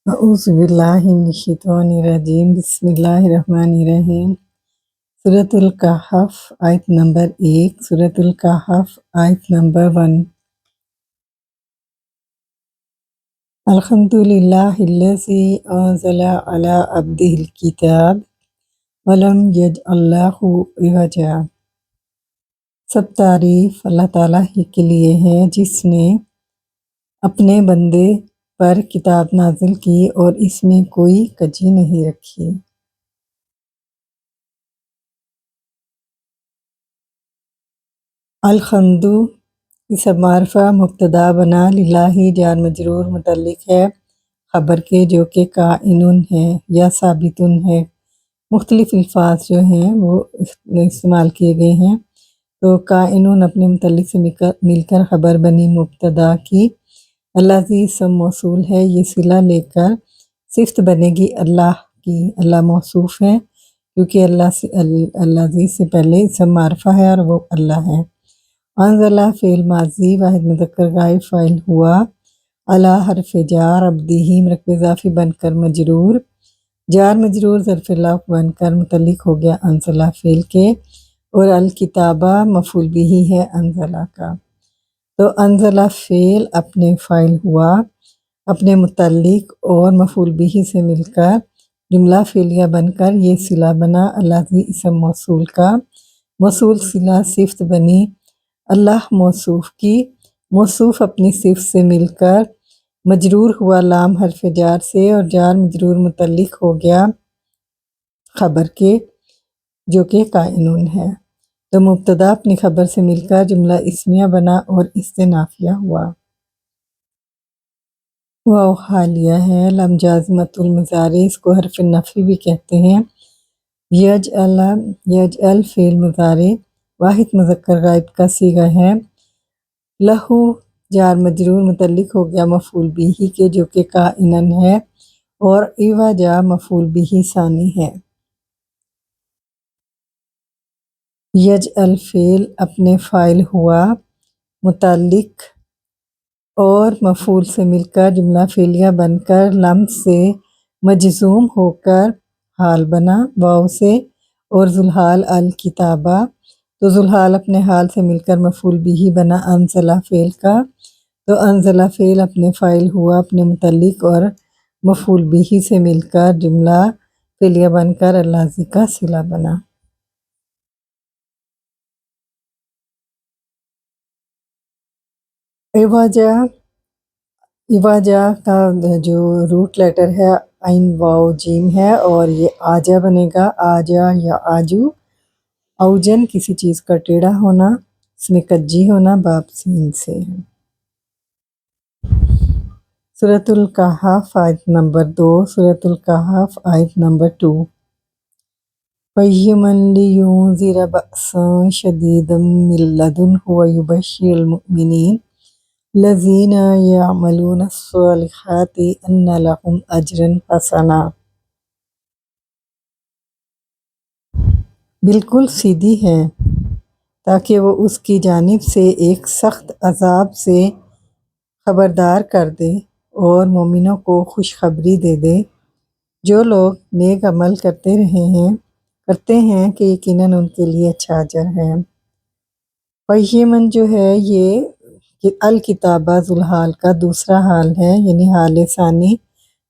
اعوذ باللہ من الشیطان الرجیم بسم اللہ الرحمن الرحیم سورۃ الکہف آیت نمبر 1 سورۃ الکہف آیت نمبر 1 الحمدللہ الذی انزل علی عبدہ الکتاب ولم یجعل لہ عوجا۔ سب تعریف اللہ تعالیٰ ہی کے لیے ہے جس نے اپنے بندے پر کتاب نازل کی اور اس میں کوئی کجی نہیں رکھی۔ الحمد اسم معرفہ مبتدا بنا، للہ جار مجرور متعلق ہے خبر کے جو کہ کائنٌ ہے یا ثابتٌ ہے۔ مختلف الفاظ جو ہیں وہ استعمال کیے گئے ہیں، تو کائنٌ اپنے متعلق سے مل کر خبر بنی مبتدا کی۔ الذی اسم موصول ہے، یہ صلہ لے کر صفت بنے گی اللہ کی، اللہ موصوف ہے کیونکہ الذی سے پہلے اسم معرفہ ہے اور وہ اللہ ہے۔ انزلہ فعل ماضی واحد مذکر غائب فاعل ہوا، علی حرف جار عبدہ مرکب اضافی بن کر مجرور، جار مجرور ظرف لفظ بن کر متعلق ہو گیا انزلہ فعل کے، اور الکتابہ مفعول بہ ہے انزلہ کا۔ تو انزلہ فعل اپنے فاعل ہوا، اپنے متعلق اور مفعول بہ سے مل کر جملہ فعلیہ بن کر یہ صلہ بنا الذی اسم موصول کا، موصول صلہ صفت بنی اللہ موصوف کی، موصوف اپنی صفت سے مل کر مجرور ہوا لام حرف جار سے، اور جار مجرور متعلق ہو گیا خبر کے جو کہ کائنٌ ہے۔ تو مبتدا اپنی خبر سے مل کر جملہ اسمیہ بنا اور استنافیہ ہوا۔ واو حالیہ ہے، لام جازمۃ المضارع، اس کو حرف نفی بھی کہتے ہیں۔ یجعل فعل مضارع واحد مذکر غائب کا صیغہ ہے، لہو جار مجرور متعلق ہو گیا مفعول بہ کے جو کہ کائنٌ ہے، اور عوجا مفعول بہ ثانی ہے۔ یجعل فعل اپنے فاعل ہوا، متعلق اور مفعول سے مل کر جملہ فعلیہ بن کر لم سے مجزوم ہو کر حال بنا واو سے، اور ذوالحال الکتابہ، تو ذوالحال اپنے حال سے مل کر مفعول بہ بنا انزلہ فعل کا۔ تو انزلہ فعل اپنے فاعل ہوا، اپنے متعلق اور مفعول بہ سے مل کر جملہ فعلیہ بن کر الذی کا صلہ بنا۔ عوجا کا جو روٹ لیٹر ہے عین واو جیم ہے، اور یہ آجا بنے گا، آجا یا آجو۔ اوجن کسی چیز کا ٹیڑھا ہونا، اس میں کجی ہونا، باب سین سے ہے۔ سورۃ الکہف آیت نمبر 2 سورۃ الکہف آیت نمبر 2 قیما لینذر بأسا شدیدا من لدنہ ویبشر المؤمنین الذین یعملون الصالحات ان لہم اجرا حسنا۔ بالکل سیدھی ہے تاکہ وہ اس کی جانب سے ایک سخت عذاب سے خبردار کر دے اور مومنوں کو خوشخبری دے دے۔ جو لوگ نیک عمل کرتے ہیں کہ یقیناً ان کے لیے اچھا اجر ہے۔ قیماً جو ہے یہ الکتابہ ذوالحال کا دوسرا حال ہے، یعنی حال ثانی،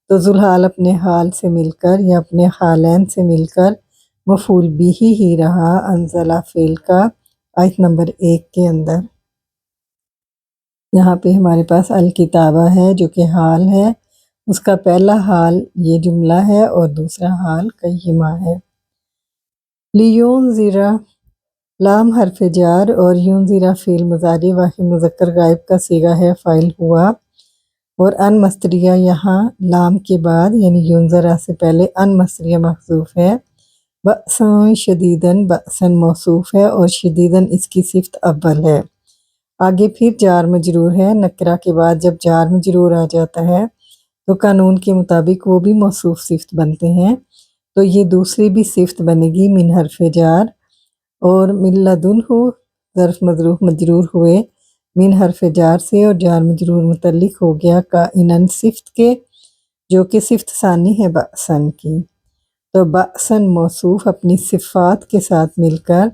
تو ذوالحال اپنے حال سے مل کر یا اپنے حالین سے مل کر مفعول بہ ہی رہا انزلہ فعل کا آیت نمبر 1 کے اندر۔ یہاں پہ ہمارے پاس الکتابہ ہے جو کہ حال ہے، اس کا پہلا حال یہ جملہ ہے اور دوسرا حال قیمہ ہے۔ لینذر لام حرف جار اور ینذر فعل مضارع واحد مذکر غائب کا صیغہ ہے، فاعل ہوا، اور ان مصدریہ یہاں لام کے بعد یعنی ینذر سے پہلے ان مصدریہ محذوف ہے۔ بأساً شدیداً، بأساً موصوف ہے اور شدیداً اس کی صفت اول ہے۔ آگے پھر جار مجرور ہے، نکرہ کے بعد جب جار مجرور آ جاتا ہے تو قانون کے مطابق وہ بھی موصوف صفت بنتے ہیں، تو یہ دوسری بھی صفت بنے گی من حرف جار، اور من لدنہ ظرف مظروف مجرور ہوئے من حرف جار سے، اور جار مجرور متعلق ہو گیا کائناً صفت کے، جو کہ صفت ثانی ہے بأسن کی، تو بأسن موصوف اپنی صفات کے ساتھ مل کر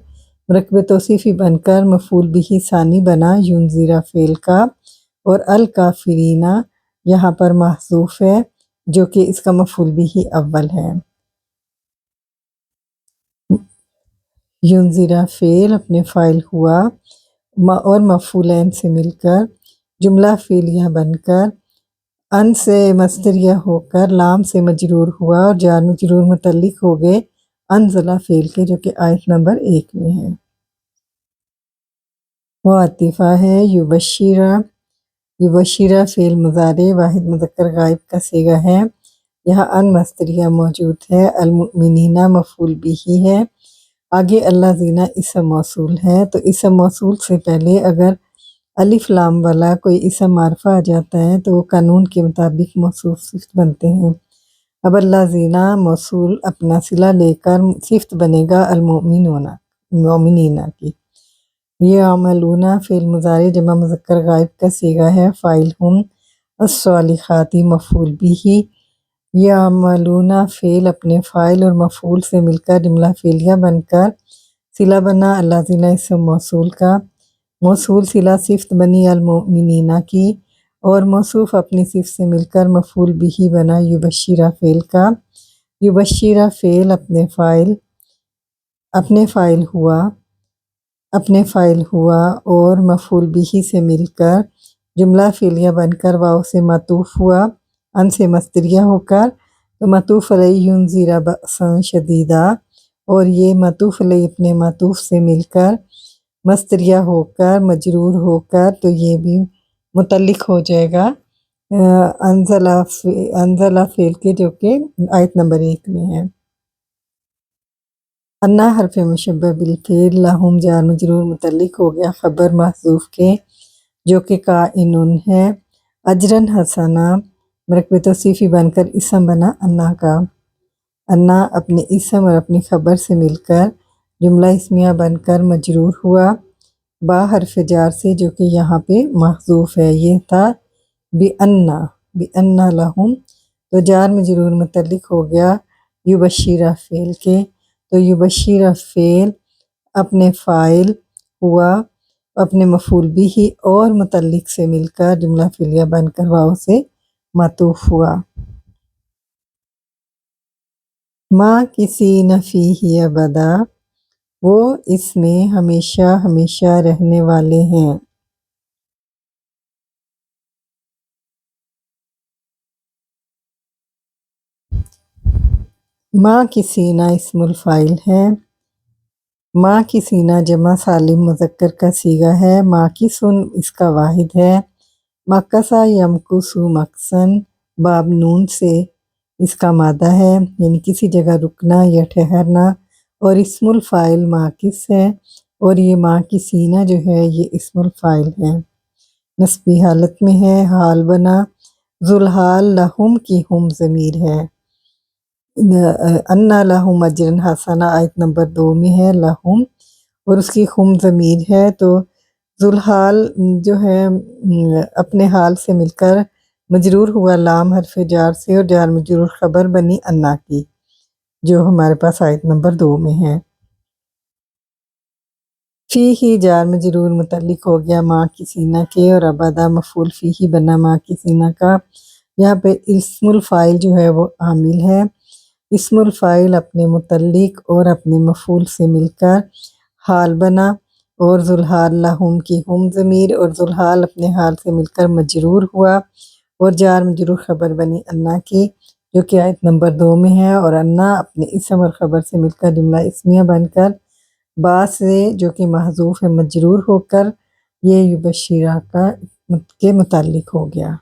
مرکب توصیفی بن کر مفعول بھی ثانی بنا ینذر فعل کا، اور الکافرین یہاں پر محذوف ہے جو کہ اس کا مفعول بھی اول ہے۔ ینذر فعل اپنے فاعل ہوا اور مفعولین سے مل کر جملہ فعلیہ بن کر ان سے مصدریہ ہو کر لام سے مجرور ہوا اور جار مجرور متعلق ہو گئے انزلہ فعل کے، جو کہ آیت نمبر 1 میں ہے۔ وہ عطیفہ ہے یبشرہ، یبشرہ فعل مضارع واحد مذکر غائب کا صیغہ ہے، یہاں ان مصدریہ موجود ہے، المؤمنین مفعول بھی ہے، آگے الذین اسم موصول ہے، تو اسم موصول سے پہلے اگر الف لام والا کوئی اسم معرفہ آ جاتا ہے تو وہ قانون کے مطابق موصوف صفت بنتے ہیں۔ اب الذین موصول اپنا صلہ لے کر صفت بنے گا المؤمنون، مومنین کی۔ یعملون فعل مضارع جمع مذکر غائب کا صیغہ ہے، فاعل ہم، الصالحات مفعول بھی، یعملون فعل اپنے فاعل اور مفعول سے مل کر جملہ فعلیہ بن کر صلہ بنا الذین اسم موصول کا، موصول صلہ صفت بنی المؤمنین کی، اور موصوف اپنی صفت سے مل کر مفعول بھی بنا یبشرہ فعل کا۔ یبشرہ فعل اپنے فاعل ہوا اور مفعول بھی سے مل کر جملہ فعلیہ بن کر واو سے معطوف ہوا ان سے مصدریہ ہو کر، تو معطوف علیہ ینذر بأسا شدیدا، اور یہ معطوف علیہ اپنے معطوف سے مل کر مصدریہ ہو کر مجرور ہو کر، تو یہ بھی متعلق ہو جائے گا انزلہ فعل کے، جو کہ آیت نمبر 1 میں ہے۔ انا حرف مشبہ بالفعل لہم جار مجرور متعلق ہو گیا خبر محذوف کے، جو کہ کائنن ہے، اجرن حسنا مرکب توصیفی بن کر اسم بنا انا کا، انا اپنے اسم اور اپنی خبر سے مل کر جملہ اسمیہ بن کر مجرور ہوا با حرف جار سے، جو کہ یہاں پہ محذوف ہے، یہ تھا بِأَنَّ لَهُم، تو جار مجرور متعلق ہو گیا یبشرہ فعل کے، تو یبشرہ فعل اپنے فاعل ہوا اپنے مفعول بھی اور متعلق سے مل کر جملہ فعلیہ بن کر واو سے معطوف ہوا۔ ما کسی فیہ ابدا، وہ اس میں ہمیشہ ہمیشہ رہنے والے ہیں۔ ما کسینا اسم الفاعل ہے، ما کسینا جمع سالم مذکر کا صیغہ ہے، ماکثن اس کا واحد ہے، مکثا یمکثو مکثن باب نون سے اس کا مادہ ہے، یعنی کسی جگہ رکنا یا ٹھہرنا، اور اسم الفاعل ماکث ہے، اور یہ ماکثینا جو ہے یہ اسم الفاعل ہے، نسبی حالت میں ہے، حال بنا، ذوالحال لہم کی ہم ضمیر ہے، انا لہم اجرن حسنا آیت نمبر 2 میں ہے لہم، اور اس کی ہم ضمیر ہے، تو ذوالحال جو ہے اپنے حال سے مل کر مجرور ہوا لام حرف جار سے، اور جار مجرور خبر بنی انا کی، جو ہمارے پاس آیت نمبر 2 میں ہے۔ فی ہی جار مجرور متعلق ہو گیا ما کسینا کے، اور ابدا مفعول فی ہی بنا ما کسینا کا، یہاں پہ اسم الفاعل جو ہے وہ عامل ہے، اسم الفاعل اپنے متعلق اور اپنے مفعول سے مل کر حال بنا، اور ذوالحال لہم کی ہم ضمیر، اور ذوالحال اپنے حال سے مل کر مجرور ہوا اور جار مجرور خبر بنی انا کی، جو کہ آیت نمبر 2 میں ہے، اور انا اپنے اسم اور خبر سے مل کر جملہ اسمیہ بن کر با سے جو کہ محذوف ہے مجرور ہو کر یہ یبشرہ کے متعلق ہو گیا۔